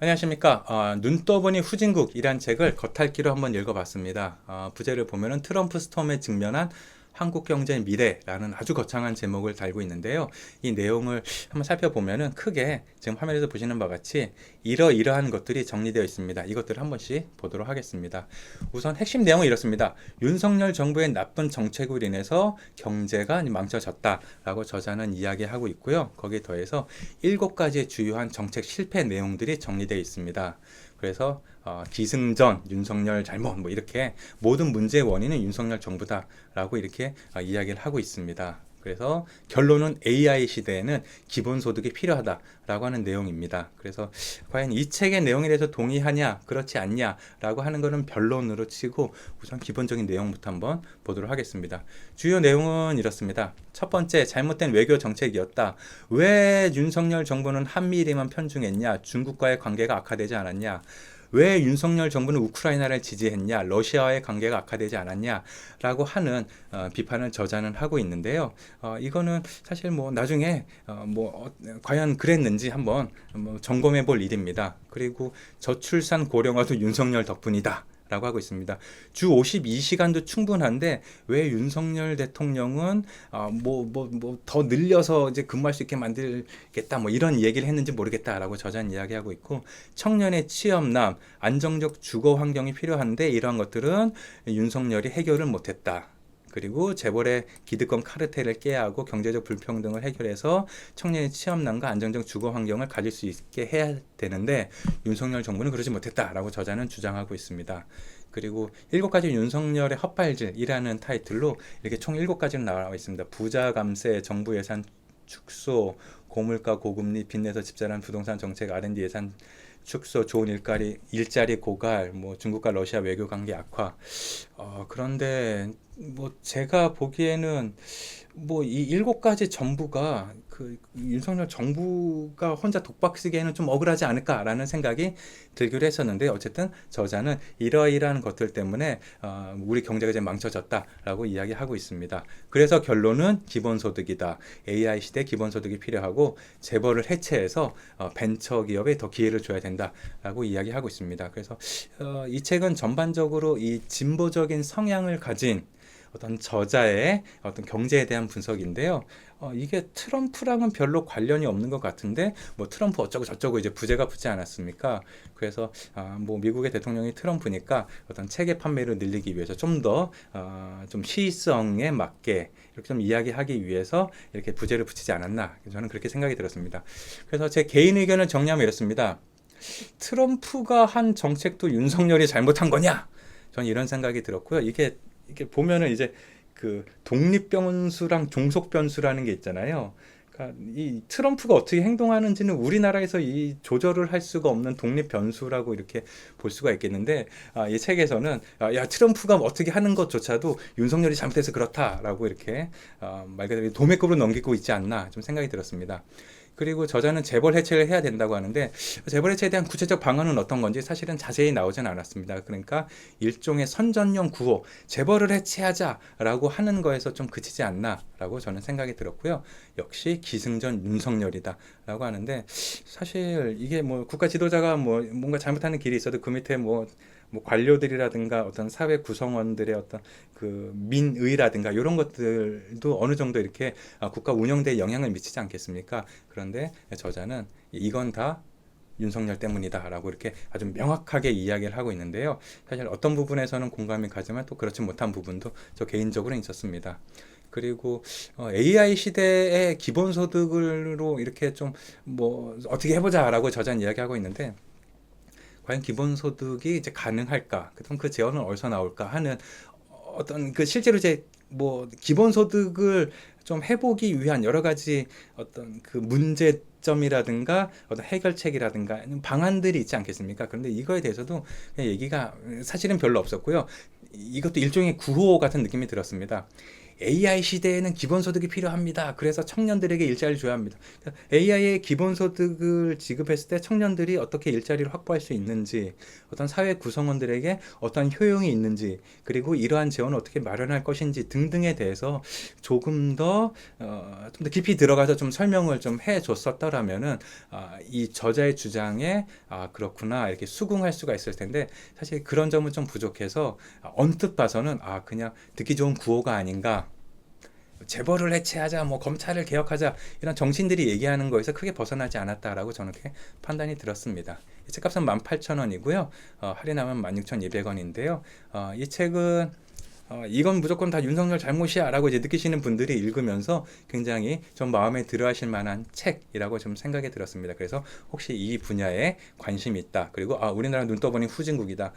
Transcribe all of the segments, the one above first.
안녕하십니까. 눈 떠보니 후진국이란 책을 겉핥기로 한번 읽어봤습니다. 부제를 보면은 트럼프 스톰에 직면한 한국 경제의 미래라는 아주 거창한 제목을 달고 있는데요. 이 내용을 한번 살펴보면은 크게 지금 화면에서 보시는 바와 같이 이러이러한 것들이 정리되어 있습니다. 이것들을 한 번씩 보도록 하겠습니다. 우선 핵심 내용은 이렇습니다. 윤석열 정부의 나쁜 정책으로 인해서 경제가 망쳐졌다라고 저자는 이야기하고 있고요. 거기에 더해서 7가지의 주요한 정책 실패 내용들이 정리되어 있습니다. 그래서 기승전, 윤석열 잘못 뭐 이렇게 모든 문제의 원인은 윤석열 정부다라고 이렇게 이야기를 하고 있습니다. 그래서 결론은 AI 시대에는 기본소득이 필요하다라고 하는 내용입니다. 그래서 과연 이 책의 내용에 대해서 동의하냐, 그렇지 않냐라고 하는 것은 변론으로 치고 우선 기본적인 내용부터 한번 보도록 하겠습니다. 주요 내용은 이렇습니다. 첫 번째, 잘못된 외교 정책이었다. 왜 윤석열 정부는 한미일에만 편중했냐? 중국과의 관계가 악화되지 않았냐? 왜 윤석열 정부는 우크라이나를 지지했냐, 러시아와의 관계가 악화되지 않았냐 라고 하는 비판을 저자는 하고 있는데요. 이거는 사실 뭐 나중에 과연 그랬는지 한번 점검해 볼 일입니다. 그리고 저출산 고령화도 윤석열 덕분이다 라고 하고 있습니다. 주 52시간도 충분한데 왜 윤석열 대통령은 더 늘려서 이제 근무할 수 있게 만들겠다 뭐 이런 얘기를 했는지 모르겠다라고 저자는 이야기하고 있고, 청년의 취업남, 안정적 주거 환경이 필요한데 이러한 것들은 윤석열이 해결을 못했다. 그리고 재벌의 기득권 카르텔을 깨야 하고 경제적 불평등을 해결해서 청년의 취업난과 안정적 주거 환경을 가질 수 있게 해야 되는데 윤석열 정부는 그러지 못했다라고 저자는 주장하고 있습니다. 그리고 7가지 윤석열의 헛발질이라는 타이틀로 이렇게 총 7가지로 나와 있습니다. 부자 감세, 정부 예산 축소, 고물가 고금리, 빚내서 집자란 부동산 정책, R&D 예산 축소, 좋은 일자리 고갈, 뭐 중국과 러시아 외교 관계 악화. 그런데 뭐 제가 보기에는 뭐 이 7가지 전부가 그 윤석열 정부가 혼자 독박 쓰기에는 좀 억울하지 않을까라는 생각이 들기로 했었는데, 어쨌든 저자는 이러이러한 것들 때문에 우리 경제가 이제 망쳐졌다라고 이야기하고 있습니다. 그래서 결론은 기본소득이다. AI 시대 기본소득이 필요하고 재벌을 해체해서 벤처기업에 더 기회를 줘야 된다라고 이야기하고 있습니다. 그래서 이 책은 전반적으로 이 진보적인 성향을 가진 어떤 저자의 어떤 경제에 대한 분석인데요. 이게 트럼프랑은 별로 관련이 없는 것 같은데 뭐 트럼프 어쩌고 저쩌고 이제 부제가 붙지 않았습니까? 그래서 뭐 미국의 대통령이 트럼프니까 어떤 책의 판매를 늘리기 위해서 좀 더 좀 시의성에 맞게 이렇게 좀 이야기하기 위해서 이렇게 부제를 붙이지 않았나, 저는 그렇게 생각이 들었습니다. 그래서 제 개인 의견을 정리하면 이렇습니다. 트럼프가 한 정책도 윤석열이 잘못한 거냐? 저는 이런 생각이 들었고요. 이게 보면은 이제 그 독립 변수랑 종속 변수라는 게 있잖아요. 그러니까 이 트럼프가 어떻게 행동하는지는 우리나라에서 이 조절을 할 수가 없는 독립 변수라고 이렇게 볼 수가 있겠는데, 이 책에서는 야 트럼프가 어떻게 하는 것조차도 윤석열이 잘못해서 그렇다라고 이렇게 말 그대로 도매급으로 넘기고 있지 않나 좀 생각이 들었습니다. 그리고 저자는 재벌 해체를 해야 된다고 하는데 재벌 해체에 대한 구체적 방안은 어떤 건지 사실은 자세히 나오진 않았습니다. 그러니까 일종의 선전용 구호, 재벌을 해체하자라고 하는 거에서 좀 그치지 않나라고 저는 생각이 들었고요. 역시 기승전 윤석열이다라고 하는데, 사실 이게 뭐 국가 지도자가 뭐 뭔가 잘못하는 길이 있어도 그 밑에 뭐 관료들이라든가 어떤 사회 구성원들의 어떤 그 민의라든가 이런 것들도 어느 정도 이렇게 국가 운영대에 영향을 미치지 않겠습니까? 그런데 저자는 이건 다 윤석열 때문이다라고 이렇게 아주 명확하게 이야기를 하고 있는데요. 사실 어떤 부분에서는 공감이 가지만 또 그렇지 못한 부분도 저 개인적으로 있었습니다. 그리고 AI 시대의 기본소득으로 이렇게 좀 뭐 어떻게 해보자라고 저자는 이야기하고 있는데, 과연 기본소득이 이제 가능할까? 그럼 그 재원은 어디서 나올까 하는 어떤 그 실제로 이제 뭐 기본소득을 좀 해보기 위한 여러 가지 어떤 그 문제점이라든가 어떤 해결책이라든가 방안들이 있지 않겠습니까? 그런데 이거에 대해서도 얘기가 사실은 별로 없었고요. 이것도 일종의 구호 같은 느낌이 들었습니다. AI 시대에는 기본소득이 필요합니다. 그래서 청년들에게 일자리를 줘야 합니다. AI의 기본소득을 지급했을 때 청년들이 어떻게 일자리를 확보할 수 있는지, 어떤 사회 구성원들에게 어떤 효용이 있는지, 그리고 이러한 재원을 어떻게 마련할 것인지 등등에 대해서 조금 더, 좀 더 깊이 들어가서 좀 설명을 좀 해줬었더라면은, 이 저자의 주장에, 그렇구나, 이렇게 수긍할 수가 있을 텐데, 사실 그런 점은 좀 부족해서, 언뜻 봐서는, 그냥 듣기 좋은 구호가 아닌가. 재벌을 해체하자, 뭐 검찰을 개혁하자 이런 정신들이 얘기하는 거에서 크게 벗어나지 않았다라고 저는 그렇게 판단이 들었습니다. 이 책값은 18,000원이고요. 할인하면 16,200원인데요. 이 책은 이건 무조건 다 윤석열 잘못이야 라고 이제 느끼시는 분들이 읽으면서 굉장히 좀 마음에 들어 하실 만한 책이라고 좀 생각이 들었습니다. 그래서 혹시 이 분야에 관심이 있다. 그리고 우리나라 눈 떠보니 후진국이다.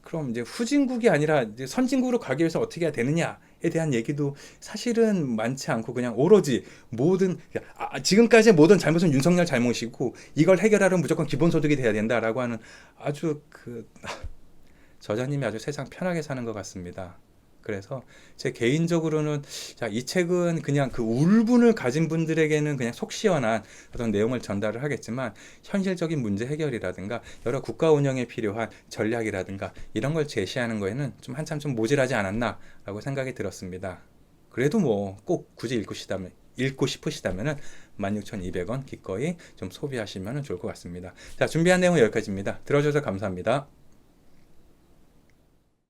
그럼 이제 후진국이 아니라 이제 선진국으로 가기 위해서 어떻게 해야 되느냐에 대한 얘기도 사실은 많지 않고 그냥 오로지 모든 지금까지의 모든 잘못은 윤석열 잘못이고 이걸 해결하려면 무조건 기본소득이 돼야 된다라고 하는 아주 저자님이 아주 세상 편하게 사는 것 같습니다. 그래서 제 개인적으로는 이 책은 그냥 그 울분을 가진 분들에게는 그냥 속 시원한 어떤 내용을 전달을 하겠지만 현실적인 문제 해결이라든가 여러 국가 운영에 필요한 전략이라든가 이런 걸 제시하는 거에는 좀 한참 좀 모질하지 않았나라고 생각이 들었습니다. 그래도 뭐 꼭 굳이 읽고 싶으시다면은 16,200원 기꺼이 좀 소비하시면 좋을 것 같습니다. 자, 준비한 내용은 여기까지입니다. 들어줘서 감사합니다.